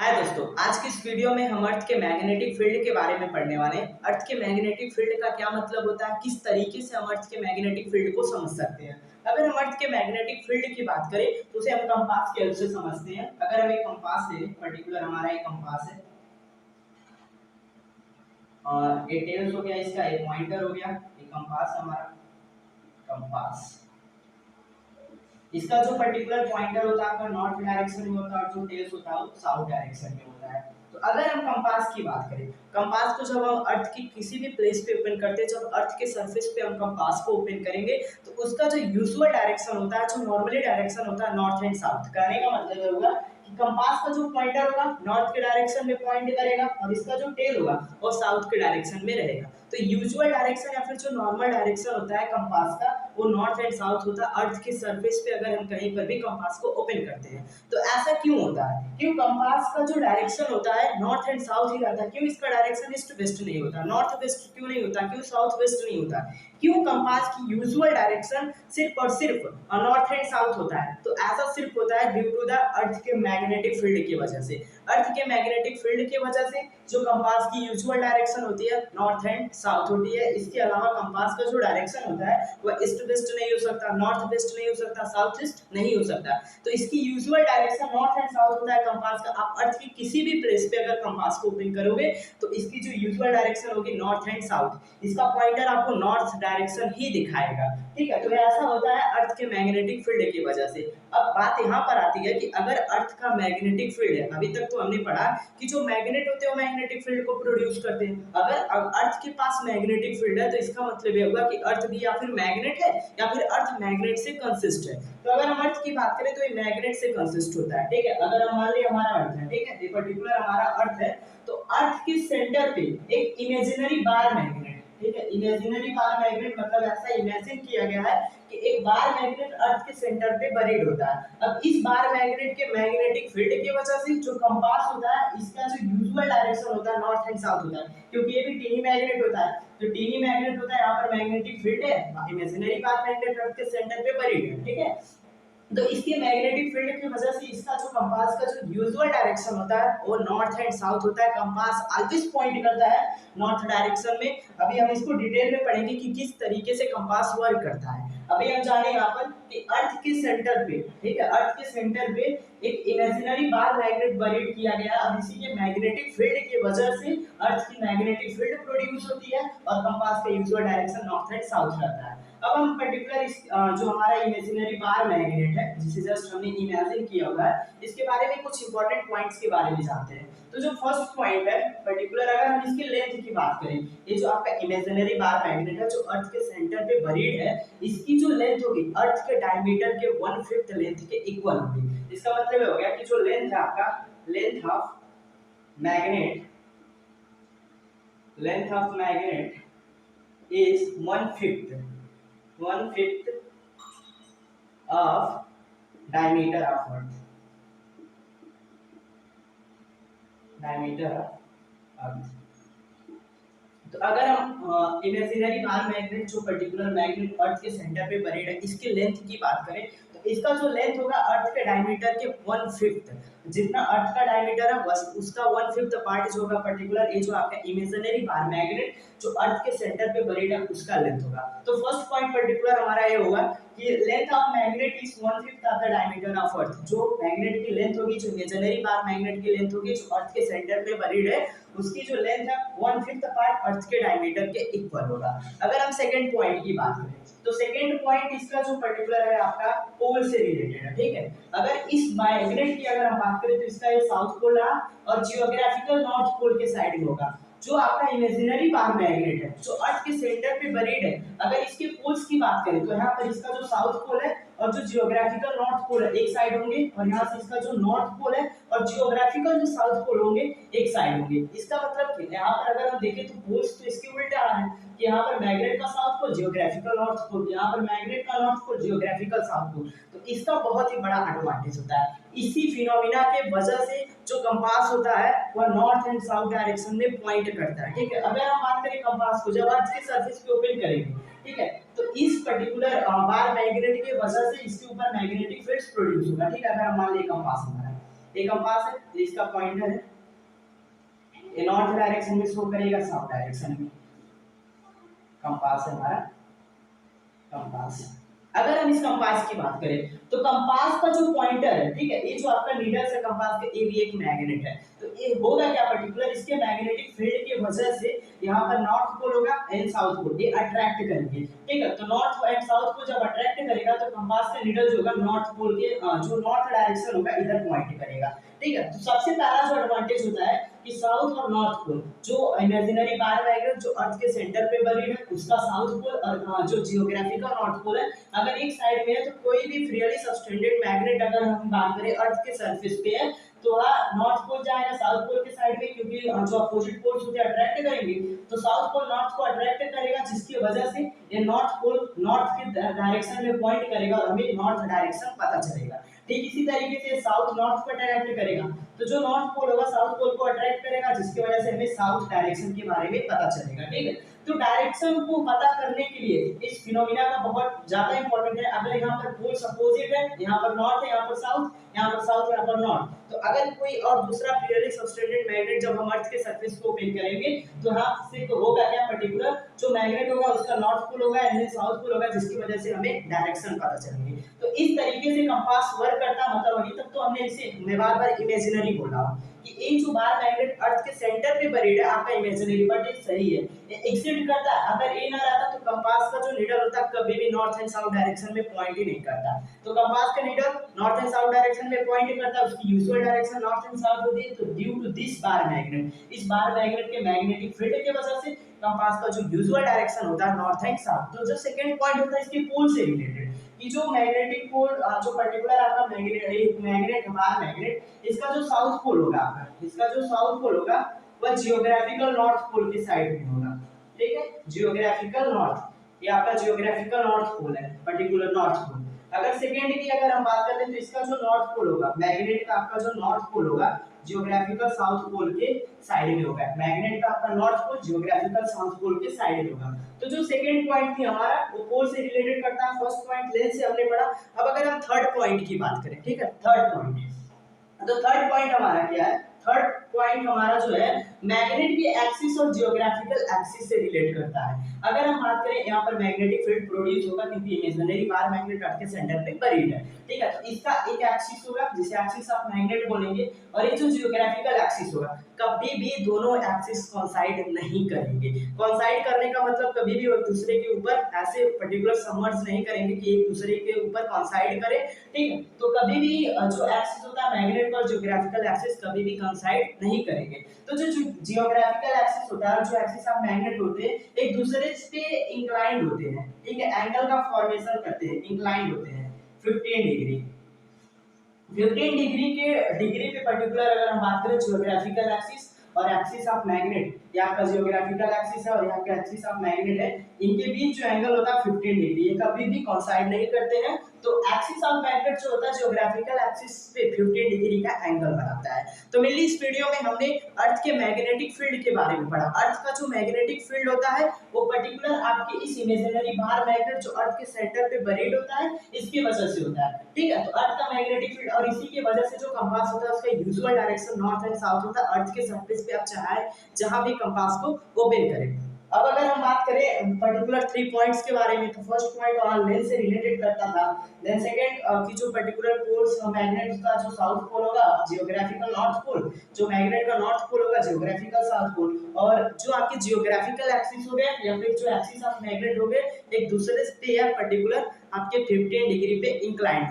हाय दोस्तों, आज की इस वीडियो में हम अर्थ के मैग्नेटिक फील्ड के बारे में पढ़ने वाले हैं। अर्थ के मैग्नेटिक फील्ड का क्या मतलब होता है, किस तरीके से हम अर्थ के मैग्नेटिक फील्ड को समझ सकते हैं। अगर हम अर्थ के मैग्नेटिक फील्ड की बात करें तो उसे हम कंपास के हेल्प से समझते हैं। अगर हम एक कंपास ले, पर्टिकुलर हमारा एक कंपास है और ये टेल्स हो गया, इसका एक पॉइंटर हो गया, एक कंपास हमारा कंपास। इसका जो पर्टिकुलर पॉइंटर होता है आपका नॉर्थ डायरेक्शन में होता है और जो टेल्स होता है वो साउथ डायरेक्शन में होता है। तो अगर हम कंपास की बात करें, कंपास को जब हम अर्थ की किसी भी प्लेस पे ओपन करते हैं, जब अर्थ के सरफेस पे हम कंपास को ओपन करेंगे तो उसका जो यूजुअल डायरेक्शन होता है, जो नॉर्मली डायरेक्शन होता है नॉर्थ एंड साउथ। कहने का मतलब ये होगा कि कंपास का जो पॉइंटर होगा नॉर्थ के डायरेक्शन में पॉइंट करेगा और इसका जो टेल होगा वो साउथ के डायरेक्शन में रहेगा। तो यूजुअल डायरेक्शन या फिर जो नॉर्मल डायरेक्शन होता है कंपास का वो नॉर्थ एंड साउथ होता है। अर्थ के सरफेस पे अगर हम कहीं पर भी कंपास को ओपन करते हैं तो ऐसा क्यों होता है? क्यों कंपास का जो डायरेक्शन होता है नॉर्थ एंड साउथ ही रहता है? क्यों इसका डायरेक्शन ईस्ट वेस्ट नहीं होता, नॉर्थ वेस्ट क्यों नहीं होता, क्यों साउथ वेस्ट नहीं होता? क्यों कंपास की यूजुअल डायरेक्शन सिर्फ और सिर्फ नॉर्थ एंड साउथ होता है? तो ऐसा सिर्फ होता है ड्यू टू द अर्थ के मैग्नेटिक फील्ड की वजह से। अर्थ के मैग्नेटिक फील्ड की वजह से जो कंपास की यूजुअल डायरेक्शन होती है नॉर्थ एंड साउथ होती है। इसके अलावा कंपास का जो डायरेक्शन होता है वह ईस्ट वेस्ट नहीं हो सकता, नॉर्थ वेस्ट नहीं हो सकता, साउथ ईस्ट नहीं हो सकता। तो इसकी usual direction north and south होता है कंपास का। आप अर्थ की किसी भी प्लेस पे अगर कंपास को ओपन करोगे तो इसकी जो यूजुअल डायरेक्शन होगी नॉर्थ एंड साउथ। इसका पॉइंटर आपको नॉर्थ डायरेक्शन ही दिखाएगा। ठीक है, तो ऐसा होता है अर्थ के मैग्नेटिक फील्ड की वजह से। अब बात यहाँ पर आती है कि अगर अर्थ का मैग्नेटिक फील्ड है, अभी तक तो हमने पढ़ा कि जो मैग्नेट होते हैं वो मैग्नेटिक फील्ड को प्रोड्यूस करते हैं। अगर अर्थ के पास मैग्नेटिक फील्ड है तो इसका मतलब ये होगा कि अर्थ भी या फिर मैग्नेट है या फिर अर्थ मैग्नेट से कंसिस्ट है। तो अगर हम अर्थ की बात करें तो ये मैग्नेट से कंसिस्ट होता है। ठीक है, अगर हम मान लिया हमारा अर्थ है, ठीक है, ये पर्टिकुलर हमारा अर्थ है, तो अर्थ के सेंटर पे एक इमेजिनरी बार मैग्नेट, ठीक है, इमेजिनरी बार मैग्नेट मतलब ऐसा इमेजिन किया गया है कि एक बार मैग्नेट अर्थ के सेंटर पे बरीड होता है। अब इस बार मैग्नेट के मैग्नेटिक फील्ड की वजह से जो कंपास होता है इसका जो यूजुअल डायरेक्शन होता है नॉर्थ एंड साउथ होता है, क्योंकि ये भी टीनी मैग्नेट होता है। जो टीनी मैग्नेट होता है यहाँ पर मैग्नेटिक फील्ड है, इमेजिनरी बार मैग्नेट अर्थ के सेंटर पे बरीड है। ठीक है, तो इसके मैग्नेटिक फील्ड की वजह से इसका जो कंपास का जो यूजुअल डायरेक्शन होता है वो नॉर्थ एंड साउथ होता है। कंपास ऑलवेज पॉइंट करता है नॉर्थ डायरेक्शन में। अभी हम इसको डिटेल में पढ़ेंगे कि किस तरीके से कंपास वर्क करता है। अभी हम जाने यहाँ पर कि अर्थ के सेंटर पे, ठीक है, अर्थ के सेंटर पे एक इमेजिनरी बार मैग्नेट बरीड किया गया है। अब इसी के मैग्नेटिक फील्ड की वजह से अर्थ की मैग्नेटिक फील्ड प्रोड्यूस होती है और कंपास का usual direction north and south रहता है। अब हम पर्टिकुलर इस जो हमारा इमेजिनरी बार मैग्नेट है जिसे जस्ट हमने इमेजिन किया हुआ है, इसके बारे में कुछ इंपॉर्टेंट पॉइंट्स के बारे में जानते हैं। तो जो फर्स्ट पॉइंट है पर्टिकुलर, अगर हम इसकी लेंथ की बात करें, ये जो आपका इमेजिनरी बार मैग्नेट है जो अर्थ के सेंटर पे बरीड है, इसकी जो लेंथ होगी अर्थ के डायमीटर के 1/5 लेंथ के इक्वल होगी। इसका मतलब हो गया कि जो लेंथ है आपका, length of magnet, length of magnet is 1/5 of diameter of earth, diameter of earth। तो अगर हम इमेजिनरी बार मैग्नेट जो पर्टिकुलर मैग्नेट अर्थ के सेंटर पे बरीड है इसकी लेंथ की बात करें तो इसका जो लेंथ होगा अर्थ के डायमीटर के 1/5, जितना अर्थ का डायमीटर है बस उसका 1/5 पार्ट जो होगा पर्टिकुलर ये जो आपका इमेजिनरी बार मैग्नेट जो अर्थ के सेंटर पे बरीड है उसका लेंथ होगा। तो फर्स्ट पॉइंट पर्टिकुलर हमारा ये होगा कि length of magnet is 1/5 of the diameter of earth. जो मैग्नेट की लेंथ होगी, जो इमेजिनरी बार मैग्नेट की लेंथ होगी जो अर्थ के सेंटर पे बरीड है, उसकी जो लेंथ है 1/5 पार्ट अर्थ के डायमीटर के इक्वल होगा। अगर हम सेकंड पॉइंट की बात करें तो सेकंड पॉइंट इसका जो पर्टिकुलर है आपका पोल से रिलेटेड है। ठीक है, अगर इस मैग्नेट की अगर हम बात करें तो इसका ये साउथ पोल रहा और जियोग्राफिकल नॉर्थ पोल के साइड में होगा। जो आपका इमेजिनरी बार मैग्नेट है जो अर्थ के सेंटर पे बरीड है, अगर इसके पोल्स की बात करें तो यहाँ पर इसका जो साउथ पोल है और जो जियोग्राफिकल नॉर्थ पोल है एक साइड होंगे और यहाँ से इसका जो नॉर्थ पोल है और जियोग्राफिकल जो साउथ पोल होंगे एक साइड होंगे। इसका मतलब यहाँ पर अगर हम देखें तो पोल्स तो इसके उल्टा है कि यहाँ पर मैग्नेट का south pole geographical north pole, यहाँ पर मैग्नेट का north pole geographical south pole. तो इसका बहुत ही बड़ा एडवांटेज होता है। इसी फिनोमिना के वजह से जो कंपास होता है वह नॉर्थ एंड साउथ डायरेक्शन में पॉइंट करता है। ठीक है, अगर हम बात करें कंपास को जब अर्थ के सरफेस पे ओपन करेंगे, ठीक है, तो इस पर्टिकुलर बार मैग्नेट के वजह से इसके ऊपर मैग्नेटिक फील्ड्स प्रोड्यूस होगा। ठीक है, अगर हम मान लें कंपास हमारा, ये कंपास है, ये इसका पॉइंटर है, ये नॉर्थ डायरेक्शन में शो करेगा, साउथ डायरेक्शन में। कंपास है हमारा, कंपास। अगर हम इस कंपास की बात करें तो कंपास का जो पॉइंटर है, ठीक है, ये जो आपका नीडल है कंपास के, ये भी एक मैग्नेट है। तो ये होगा क्या, पर्टिकुलर इसके मैग्नेटिक फील्ड की वजह से यहाँ पर नॉर्थ पोल होगा एंड साउथ पोल, ये अट्रैक्ट करेंगे, ठीक है। तो नॉर्थ एंड साउथ को जब अट्रैक्ट करेगा तो कंपास का नीडल जो होगा नॉर्थ पोल के जो नॉर्थ डायरेक्शन होगा इधर पॉइंट करेगा, ठीक है। तो सबसे पहला जो एडवांटेज होता है कि साउथ और नॉर्थ पोल, जो इमेजिनरी बार मैग्नेट जो अर्थ के सेंटर पे बरीड है उसका साउथ पोल, और जो जियोग्राफिकल नॉर्थ पोल है, अगर एक साइड में है तो कोई भी फ्रीली सब्सटेंडेड मैग्नेट अगर हम बात करें अर्थ के सरफेस पे है तो वह नॉर्थ पोल जाएगा साउथ पोल के साइड में, क्योंकि जो अपोजिट पोल्स होते हैं अट्रैक्ट करेंगे, तो साउथ पोल नॉर्थ को अट्रैक्ट करेगा, जिसकी वजह से ये नॉर्थ पोल नॉर्थ के डायरेक्शन में पॉइंट करेगा और हमें नॉर्थ डायरेक्शन पता चलेगा। ठीक इसी तरीके से साउथ नॉर्थ को अट्रैक्ट करेगा, तो जो नॉर्थ पोल होगा साउथ पोल को अट्रैक्ट करेगा, जिसकी वजह से हमें साउथ डायरेक्शन के बारे में पता चलेगा, ठीक है। तो डायरेक्शन को पता करने के लिए इस फिनोमिना का बहुत ज्यादा इंपॉर्टेंट है। अगर यहाँ पर पोल्स अपोजिट है, यहाँ पर नॉर्थ है, यहाँ पर साउथ, यहाँ पर साउथ, यहाँ पर नॉर्थ, तो अगर कोई और दूसरा फ्रीली सब्सटेंडेड मैग्नेट जब हम अर्थ के सरफेस को ओपन करेंगे तो यहाँ से होगा क्या, पर्टिकुलर जो मैग्नेट होगा उसका नॉर्थ पोल होगा एंड साउथ पोल होगा, जिसकी वजह से हमें डायरेक्शन पता चलेगी। तो इस तरीके से कंपास वर्क करता, मतलब अभी तक तो हमने इसे मैं बार-बार इमेजिनरी बोला कि ये जो बार मैग्नेट अर्थ के सेंटर पे बरीड है आपका इमेजिनरी, बट ये सही है, ये एक्सिस्ट करता है। अगर ये ना रहता तो कंपास का जो नीडल होता कभी भी नॉर्थ एंड साउथ डायरेक्शन में पॉइंट ही नहीं करता। तो कंपास का needle north and south direction में पॉइंट करता है, उसकी usual direction north and south होती है। तो due to this bar magnet, इस बार मैग्नेट के मैग्नेटिक फील्ड की वजह से कंपास का जो यूजुअल डायरेक्शन होता है नॉर्थ एंड साउथ। तो जो सेकंड पॉइंट होता है इसके पोल से रिलेटेड, कि जो मैग्नेटिक पोल जो पर्टिकुलर आपका मैग्नेट बार मैग्नेट, इसका जो साउथ पोल होगा आपका, इसका जो साउथ पोल होगा वह जियोग्राफिकल नॉर्थ पोल के साइड में होगा, ठीक है। जियोग्राफिकल नॉर्थ, ये आपका जियोग्राफिकल नॉर्थ पोल है, पर्टिकुलर नॉर्थ पोल। अगर सेकेंड की अगर हम बात करते हैं तो इसका जो नॉर्थ पोल होगा मैग्नेट का, आपका जो नॉर्थ पोल होगा जियोग्राफिकल साउथ पोल के साइड में होगा। मैग्नेट का आपका north pole geographical south pole के साइड में होगा। तो जो सेकंड पॉइंट थी हमारा वो पोल से रिलेटेड करता है, फर्स्ट पॉइंट लेंथ से हमने पढ़ा। अब अगर हम थर्ड पॉइंट की बात करें, ठीक है, थर्ड पॉइंट, तो थर्ड पॉइंट हमारा क्या है, थर्ड पॉइंट हमारा जो है मैग्नेट की एक्सिस और जियोग्राफिकल एक्सिस से रिलेट करता है। अगर हम बात करें यहाँ पर मैग्नेटिक फील्ड प्रोड्यूस होगा क्योंकि इमेजिनरी बार मैग्नेट अर्थ के सेंटर पे बरीड है, ठीक है। तो इसका एक एक्सिस होगा जिसे एक्सिस ऑफ मैग्नेट बोलेंगे, और ये जो जियोग्राफिकल एक्सिस होगा कभी भी दोनों एक्सिस कोइंसाइड नहीं करेंगे। कोइंसाइड करने का मतलब कभी भी एक दूसरे के ऊपर ऐसे पर्टिकुलर सबमर्ज नहीं करेंगे कि एक दूसरे के ऊपर कोइंसाइड करे, ठीक है। तो कभी भी जो एक्सिस होता है मैग्नेट और जियोग्राफिकल एक्सिस कभी भी कोइंसाइड नहीं करेंगे। तो जो जियोग्राफिकल एक्सिस होता है, जो एक्सिस ऑफ मैग्नेट होते हैं एक दूसरे से इंक्लाइंड होते हैं, ठीक है, एंगल का फॉर्मेशन करते हैं, इंक्लाइंड होते हैं 15 डिग्री। 15 डिग्री के डिग्री पे पर्टिकुलर अगर हम बात करें जियोग्राफिकल एक्सिस और एक्सिस ऑफ मैग्नेट, यहाँ का जियोग्राफिकल एक्सिस है और यहाँ का एक्सिस ऑफ मैग्नेट है, इनके बीच जो एंगल होता है 15 डिग्री, ये कभी भी कोइंसाइड नहीं करते हैं। तो एक्सिस ऑफ मैग्नेट जो होता है जियोग्राफिकल एक्सिस पे 15 डिग्री का एंगल बनाता है। तो मेनली इस वीडियो में हमने अर्थ के मैग्नेटिक फील्ड के बारे में पढ़ा। अर्थ का जो मैग्नेटिक फील्ड होता है वो पर्टिकुलर आपके इस इमेजिनरी बार मैग्नेट जो अर्थ के सेंटर पे बरीड होता है इसकी वजह से होता है, ठीक है। तो अर्थ का मैग्नेटिक फील्ड और इसी की वजह से जो कंपास होता है उसका usual direction north and south होता है। अर्थ के सरफेस पे आप चाहे जहां भी कंपास को ओपन करें। अब अगर हम बात करें पर्टिकुलर 3 पॉइंट्स के बारे में, तो फर्स्ट पॉइंट और लेंथ से रिलेटेड करता था, देन सेकंड की जो पर्टिकुलर पोल्स मैग्नेट का जो साउथ पोल होगा जियोग्राफिकल नॉर्थ पोल, जो मैग्नेट का नॉर्थ पोल होगा जियोग्राफिकल साउथ पोल, और जो आपके जियोग्राफिकल एक्सिस हो गए या फिर जो एक्सिस ऑफ मैग्नेट हो गए एक दूसरे पे या पर्टिकुलर आपके 15 डिग्री पे इंक्लाइंड